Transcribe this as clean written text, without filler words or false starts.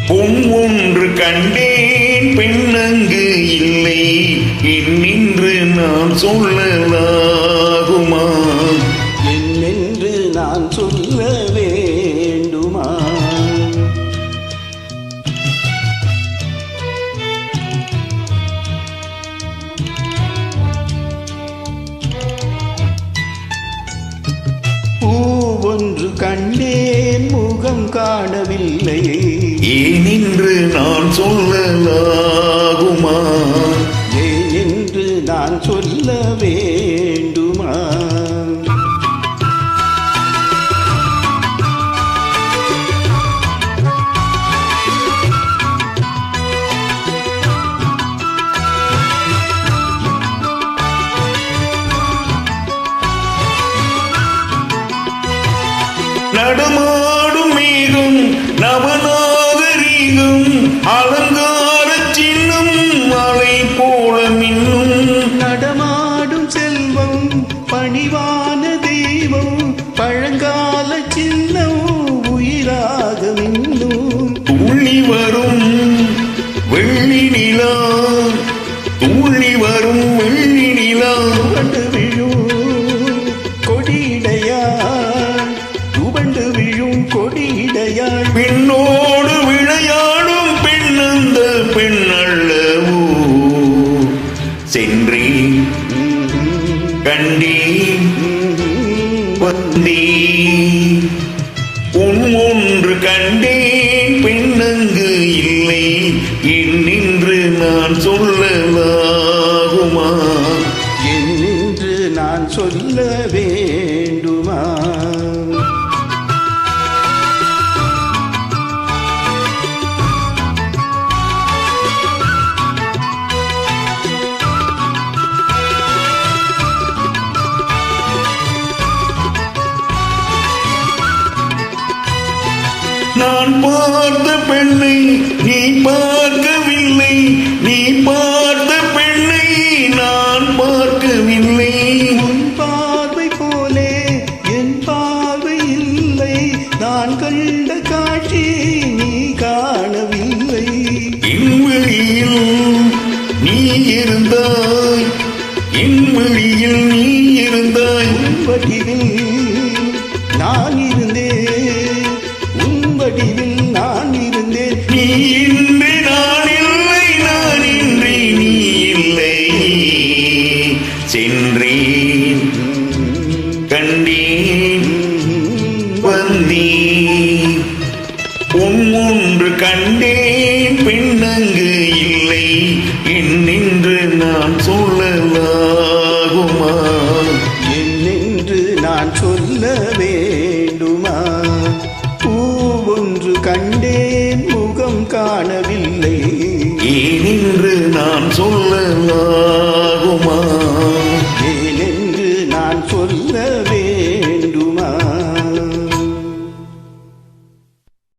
பொன் ஒன்று கண்டேன் பெண்ணங்கு இல்லை என்னென்று நான் சொல்லலாகுமா? என்னென்று நான் சொல்ல வேண்டுமா? பூவொன்று கண்டேன் முகம் காணவில்லை ஏனென்று நான் சொல்லலாகுமா? ஏனென்று நான் சொல்ல வேண்டுமா? நடமாடும் மேகம் நவநாகரீகம் அலங்கார சின்னம் மலை போல மின்னும் நடமாடும் செல்வம் பணிவான தெய்வம் பழங்கால சின்னம் உயிராக மின்னும் துள்ளி வரும் வெள்ளி நிலா துள்ளி வரும் வெள்ளி நிலா துவண்டு விழும் கொடியிடையாள் துவண்டு விழும் கொடியிடையாள் பெண்ணோடு விளையாடும் பெண்ணந்த பெண்ணல்லவோ சென்றேன் கண்டேன் வந்தேன் உன் ஒன்று கண்டேன் பெண்ணங்கு இல்லை என்னென்று நான் சொல்லலாகுமா? என்னென்று நான் சொல்ல வேண்டுமா? நான் பார்த்த பெண்ணை நீ பார்க்கவில்லை நீ பார்த்த பெண்ணை நான் பார்க்கவில்லை உன் பார்வை போலே என் பார்வை இல்லை நான் கண்ட காட்சி நீ காணவில்லை என் வழியில் நீ இருந்தாய் என் வழியில் நீ இருந்தாய் உன் வடிவில் நான் இருந்தேன் உன் வடிவில் நான் இருந்தேன் நீ இன்றி நான் இல்லை நான் இன்றி நீ இல்லை சென்றேன் கண்டேன் வந்தேன் உன் ஒன்று கண்டேன் பெண்ணங்கு இல்லை என்னென்று நான் சொல்லலாகுமா? என்னென்று நான் சொல்ல வேண்டுமா? பூவொன்று கண்டேன் முகம் காணவில்லை ஏனென்று நான் சொல்லலாம்